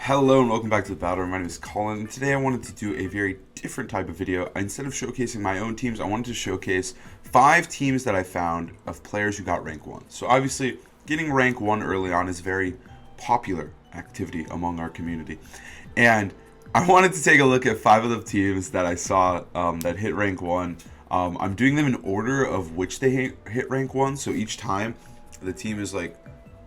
Hello and welcome back to the Battle. My name is Colin, and today I wanted to do a very different type of video. Instead of showcasing my own teams, I wanted to showcase 5 teams that I found of players who got rank 1. So obviously, getting rank 1 early on is a very popular activity among our community. And I wanted to take a look at 5 of the teams that I saw that hit rank 1. I'm doing them in order of which they hit rank 1, so each time the team is like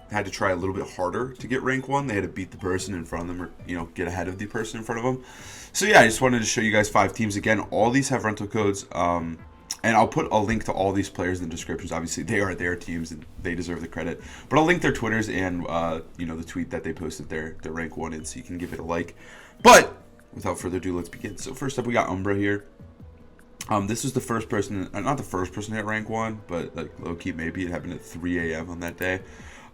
had to try a little bit harder to get rank 1. They had to beat the person in front of them, or get ahead of the person in front of them. So yeah, I just wanted to show you guys 5 teams. Again, all these have rental codes, and I'll put a link to all these players in the descriptions. Obviously, they are their teams and they deserve the credit. But I'll link their Twitters and the tweet that they posted their rank 1 in, so you can give it a like. But without further ado, let's begin. So first up, we got Umbra here. This was the first person, not the first person to hit rank 1, but like low-key maybe. It happened at 3 a.m. on that day.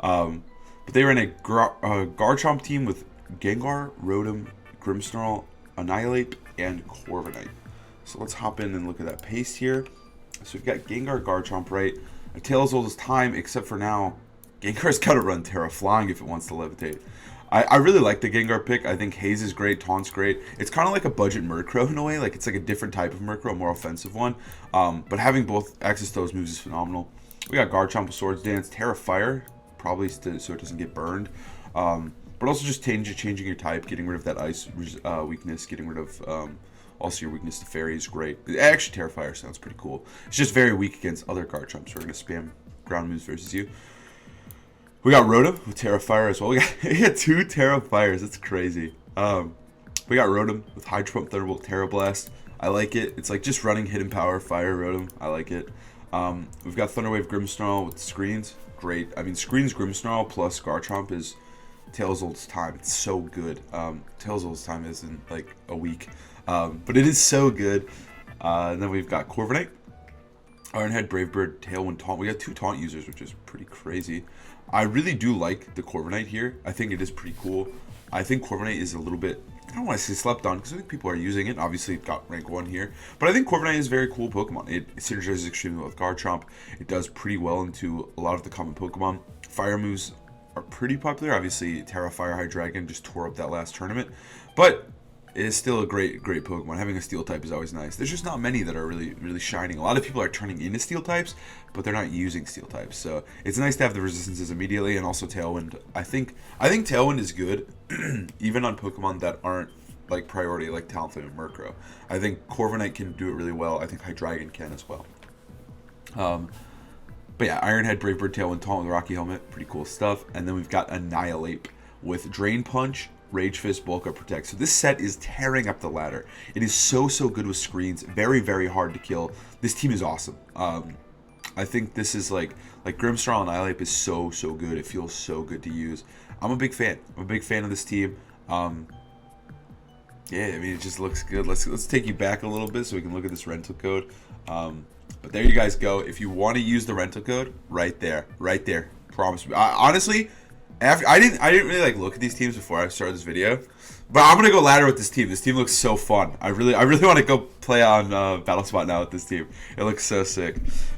But they were in a Garchomp team with Gengar, Rotom, Grimmsnarl, Annihilate, and Corviknight. So let's hop in and look at that pace here. So we've got Gengar, Garchomp, right? A tale as old as time, except for now, Gengar's got to run Terra Flying if it wants to levitate. I really like the Gengar pick. I think Haze is great, Taunt's great. It's kind of like a budget Murkrow in a way. Like it's like a different type of Murkrow, a more offensive one. But having both access to those moves is phenomenal. We got Garchomp with Swords Dance, Terra Fire, probably so it doesn't get burned. But also just changing your type, getting rid of that ice weakness, getting rid of also your weakness to fairy is great. Actually, Terra Fire sounds pretty cool. It's just very weak against other Garchomps. So we're going to spam ground moves versus you. We got Rotom with Terra Fire as well. We got 2 Terra Fires. That's crazy. We got Rotom with Hydro Pump, Thunderbolt, Terra Blast. I like it. It's like just running Hidden Power, Fire, Rotom. I like it. We've got Thunderwave Grimmsnarl with Screens. Great. I mean, Screens Grimmsnarl plus Garchomp is Tales Old's Time. It's so good. Tales Old's Time is in like a week. But it is so good. And then we've got Corviknight, Ironhead, Brave Bird, Tailwind, Taunt. We got 2 Taunt users, which is pretty crazy. I really do like the Corviknight here. I think it is pretty cool. I think Corviknight is a little bit, I don't want to say slept on, because I think people are using it. Obviously, it got rank 1 here. But I think Corviknight is a very cool Pokemon. It synergizes extremely well with Garchomp. It does pretty well into a lot of the common Pokemon. Fire moves are pretty popular. Obviously, Terra Fire Hydreigon just tore up that last tournament. But it is still a great Pokemon. Having a Steel type is always nice. There's just not many that are really shining. A lot of people are turning into Steel types, but they're not using Steel types. So it's nice to have the resistances immediately, and also Tailwind. I think Tailwind is good, even on Pokemon that aren't like priority, like Talonflame and Murkrow. I think Corviknight can do it really well. I think Hydreigon can as well. But yeah, Ironhead, Brave Bird, Tailwind, Taunt with Rocky Helmet, pretty cool stuff. And then we've got Annihilate with Drain Punch, Rage Fist, Bulk Up, Protect. So this set is tearing up the ladder. It is so good with screens. Very hard to kill. This team is awesome. I think this is like Grimmsnarl and Annihilate is so good. It feels so good to use. I'm a big fan. I'm a big fan of this team. Yeah, I mean, it just looks good. Let's take you back a little bit so we can look at this rental code. But there you guys go. If you want to use the rental code, right there. Promise me. Honestly, I didn't really like look at these teams before I started this video, but I'm gonna go ladder with this team. This team looks so fun. I really want to go play on Battle Spot now with this team. It looks so sick.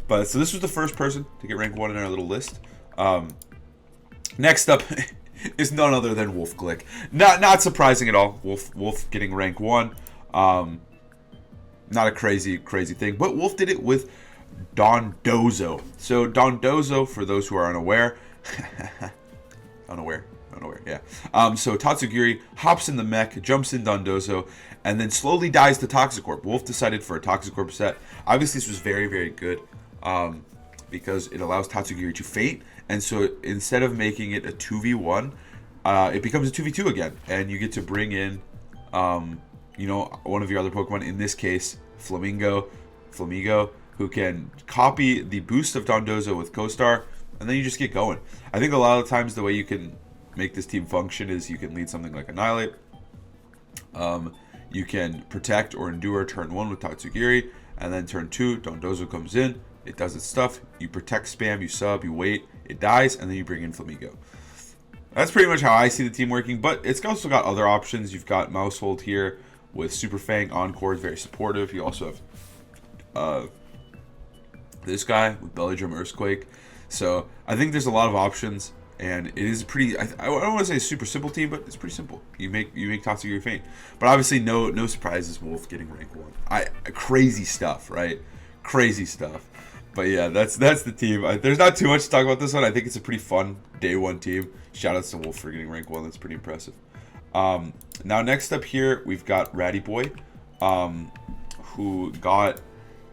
But so this was the first person to get rank 1 in our little list. Next up is none other than Wolfe Glick. Not surprising at all. Wolfe getting rank 1. Not a crazy thing, but Wolfe did it with Dondozo. So Dondozo, for those who are unaware. Unaware, yeah. So Tatsugiri hops in the mech, jumps in Dondozo, and then slowly dies to Toxicorp. Wolfe decided for a Toxicorp set. Obviously, this was very good because it allows Tatsugiri to faint, and so instead of making it a 2v1, it becomes a 2v2 again, and you get to bring in, one of your other Pokemon, in this case, Flamigo, who can copy the boost of Dondozo with Co-Star, and then you just get going. I think a lot of times the way you can make this team function is you can lead something like Annihilate. You can Protect or Endure turn 1 with Tatsugiri, and then turn 2, Dondozo comes in, it does its stuff, you Protect spam, you sub, you wait, it dies, and then you bring in Flamigo. That's pretty much how I see the team working, but it's also got other options. You've got Mousehold here with Super Fang, Encore is very supportive. You also have this guy with Belly Drum Earthquake. So I think there's a lot of options, and it is pretty. I don't want to say a super simple team, but it's pretty simple. You make Toxic your faint, but obviously no surprises. Wolfe getting rank 1. Crazy stuff, right? Crazy stuff. But yeah, that's the team. There's not too much to talk about this one. I think it's a pretty fun day 1 team. Shoutouts to Wolfe for getting rank 1. That's pretty impressive. Now next up here we've got Raptyboy, who got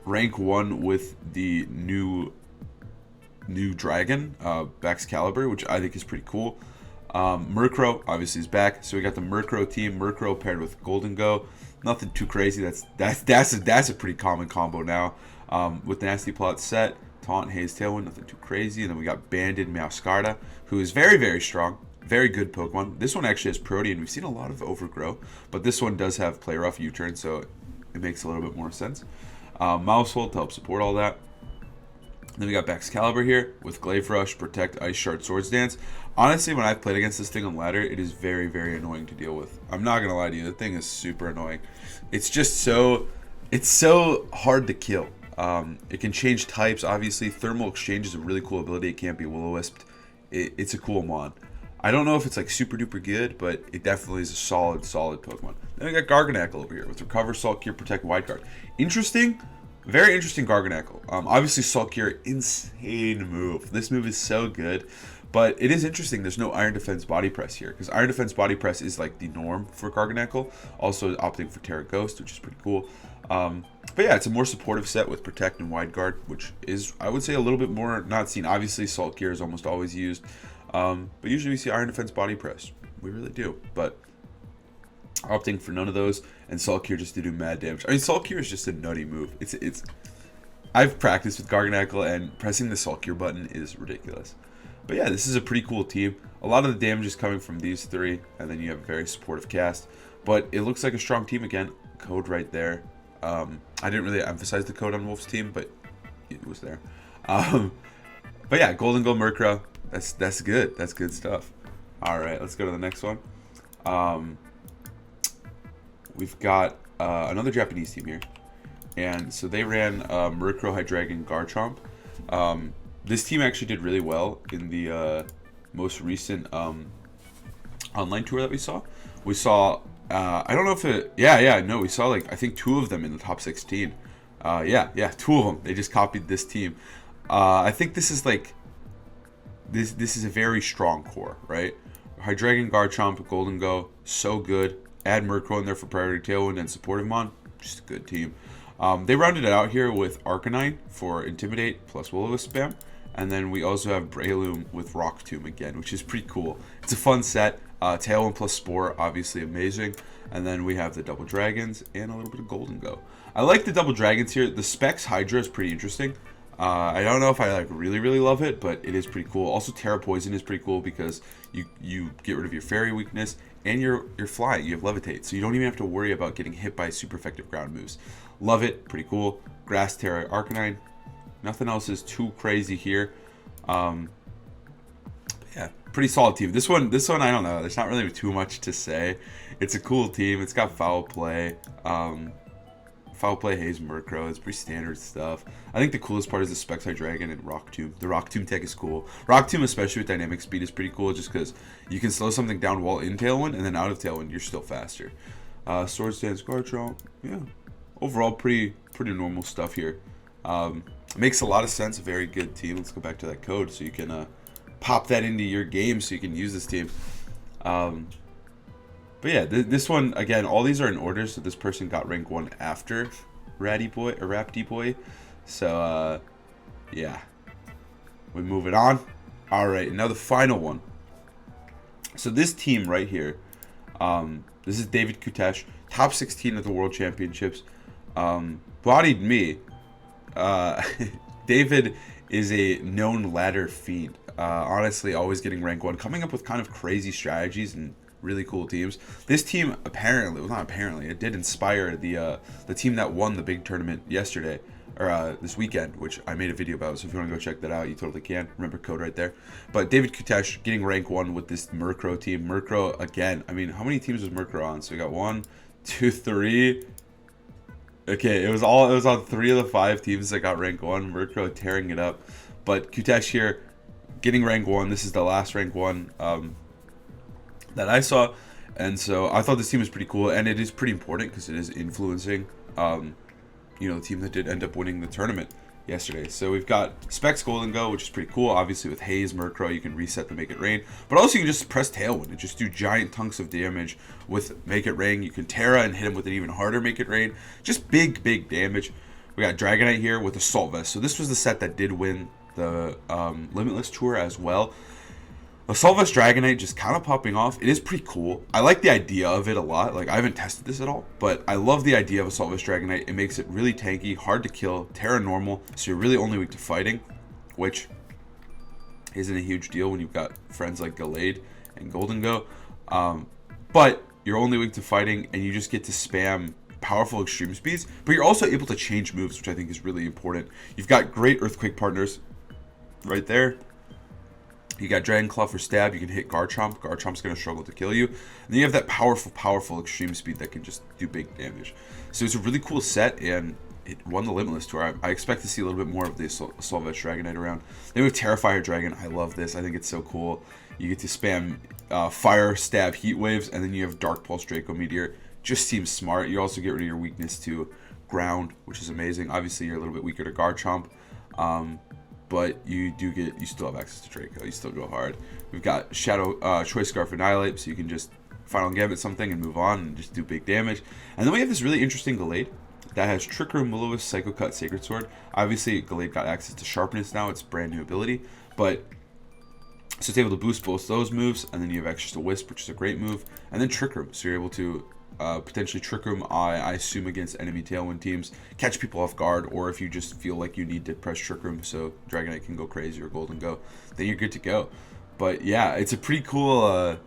rank 1 with the new dragon, Excalibur, which I think is pretty cool. Murkrow obviously is back, so we got the Murkrow team. Murkrow paired with Golden Go. Nothing too crazy. That's a pretty common combo now. With Nasty Plot set, Taunt, Haze, Tailwind, nothing too crazy. And then we got Banded Meowscarada, who is very, very strong. Very good Pokemon. This one actually has Protean. We've seen a lot of Overgrow, but this one does have Play Rough U-Turn, so it makes a little bit more sense. Mousehold to help support all that. Then we got Excalibur here with Glaive Rush, Protect, Ice Shard, Swords Dance. Honestly, when I've played against this thing on ladder, it is very, very annoying to deal with. I'm not gonna lie to you, the thing is super annoying. It's just so hard to kill. It can change types. Obviously, Thermal Exchange is a really cool ability. It can't be Will-O-Wisped. It's a cool mon. I don't know if it's like super duper good, but it definitely is a solid Pokemon. Then we got Garganacl over here with Recover, Salt Cure, Protect, Wide Guard. Interesting. Very interesting Garganacl. Obviously, Salt Cure, insane move. This move is so good, but it is interesting. There's no Iron Defense Body Press here, because Iron Defense Body Press is like the norm for Garganacl. Also opting for Terra Ghost, which is pretty cool. But yeah, it's a more supportive set with Protect and Wide Guard, which is, I would say, a little bit more not seen. Obviously, Salt Cure is almost always used, but usually we see Iron Defense Body Press. We really do, but opting for none of those, and Salt Cure just to do mad damage. I mean, Salt Cure is just a nutty move. It's. I've practiced with Garganacl, and pressing the Salt Cure button is ridiculous. But yeah, this is a pretty cool team. A lot of the damage is coming from these three, and then you have a very supportive cast. But it looks like a strong team again. Code right there. I didn't really emphasize the code on Wolfe's team, but it was there. But yeah, Golden Gold Murkrow. That's good. That's good stuff. All right, let's go to the next one. We've got another Japanese team here, and so they ran Murkrow, Hydreigon, Garchomp. This team actually did really well in the most recent online tour that we saw. We saw, I don't know if it, no, we saw like, I think 2 of them in the top 16. 2 of them. They just copied this team. I think this is like, this is a very strong core, right? Hydreigon, Garchomp, Golden Go, so good. Add Murkrow in there for Priority Tailwind and Supportive Mon. Just a good team. They rounded it out here with Arcanine for Intimidate plus Will-O-Wisp spam. And then we also have Breloom with Rock Tomb again, which is pretty cool. It's a fun set. Tailwind plus Spore, obviously amazing. And then we have the Double Dragons and a little bit of Golden Go. I like the Double Dragons here. The Specs Hydra is pretty interesting. I don't know if I like really love it, but it is pretty cool. Also, Terra Poison is pretty cool because you get rid of your Fairy weakness and you're flying. You have Levitate, so you don't even have to worry about getting hit by super effective ground moves. Love it. Pretty cool. Grass, Terra, Arcanine. Nothing else is too crazy here. Yeah, pretty solid team. This one, I don't know. There's not really too much to say. It's a cool team. It's got Foul Play. Foul Play, Haze, Murkrow. It's pretty standard stuff. I think the coolest part is the Specs Hydreigon and Rock Tomb. The Rock Tomb tech is cool. Rock Tomb, especially with Dynamic Speed, is pretty cool just because you can slow something down while in Tailwind, and then out of Tailwind, you're still faster. Swords Dance, Garchomp. Yeah. Overall, pretty normal stuff here. Makes a lot of sense. A very good team. Let's go back to that code so you can pop that into your game so you can use this team. But yeah, this one, again, all these are in order, so this person got rank 1 after Raptyboy. So, yeah. We're moving on. Alright, now the final one. So this team right here, this is David Koutesh, top 16 at the World Championships. Bodied me. David is a known ladder fiend. Honestly, always getting rank 1, coming up with kind of crazy strategies and really cool teams. This team apparently, well, not apparently, it did inspire the team that won the big tournament yesterday, or this weekend, which I made a video about, so if you want to go check that out, you totally can. Remember, code right there. But David Koutesh getting rank 1 with this Murkrow team. Murkrow, again, I mean, how many teams was Murkrow on? So we got 1, 2, 3. Okay, it was on 3 of the 5 teams that got rank 1. Murkrow tearing it up. But Koutesh here, getting rank 1. This is the last rank 1 that I saw. And so I thought this team was pretty cool, and it is pretty important because it is influencing, the team that did end up winning the tournament yesterday. So we've got Specs Golden Go, which is pretty cool. Obviously with Haze, Murkrow, you can reset to Make It Rain, but also you can just press Tailwind and just do giant chunks of damage with Make It Rain. You can Terra and hit him with an even harder Make It Rain. Just big damage. We got Dragonite here with Assault Vest. So this was the set that did win the Limitless Tour as well. Assault Vest Dragonite just kind of popping off. It is pretty cool. I like the idea of it a lot. Like, I haven't tested this at all, but I love the idea of Assault Vest Dragonite. It makes it really tanky, hard to kill, Terra normal, so you're really only weak to fighting, which isn't a huge deal when you've got friends like Gallade and Golden Go. But you're only weak to fighting, and you just get to spam powerful extreme speeds, but you're also able to change moves, which I think is really important. You've got great Earthquake partners right there. You got Dragon Claw for stab. You can hit Garchomp. Garchomp's going to struggle to kill you. And then you have that powerful extreme speed that can just do big damage. So it's a really cool set, and it won the Limitless Tour. I expect to see a little bit more of the Assault Vest Dragonite around. Then we have Terrifier Dragon. I love this. I think it's so cool. You get to spam Fire, Stab, Heat Waves, and then you have Dark Pulse Draco Meteor. Just seems smart. You also get rid of your weakness to Ground, which is amazing. Obviously, you're a little bit weaker to Garchomp. But you still have access to Draco. You still go hard. We've got Shadow Choice Scarf Annihilate, so you can just Final Gambit something and move on and just do big damage. And then we have this really interesting Gallade that has Trick Room, Will-O-Wisp, Psycho Cut, Sacred Sword. Obviously, Gallade got access to Sharpness now. It's a brand new ability, but so it's able to boost both those moves, and then you have access to Wisp, which is a great move, and then Trick Room, so you're able to potentially Trick Room, I assume, against enemy Tailwind teams, catch people off guard, or if you just feel like you need to press Trick Room so Dragonite can go crazy or Golden Go, then you're good to go. But yeah, it's a pretty cool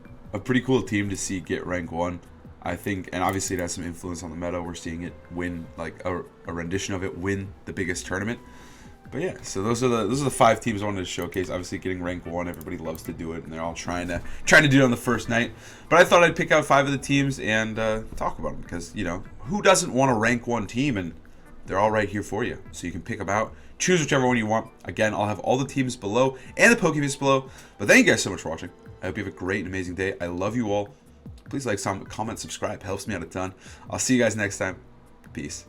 team to see get rank 1, I think, and obviously it has some influence on the meta. We're seeing it win, like a rendition of it win the biggest tournament. But yeah, so those are the 5 teams I wanted to showcase. Obviously, getting rank 1, everybody loves to do it, and they're all trying to do it on the first night. But I thought I'd pick out 5 of the teams and talk about them because who doesn't want a rank 1 team, and they're all right here for you. So you can pick them out, choose whichever one you want. Again, I'll have all the teams below and the Pokeface below. But thank you guys so much for watching. I hope you have a great and amazing day. I love you all. Please like, comment, subscribe. Helps me out a ton. I'll see you guys next time. Peace.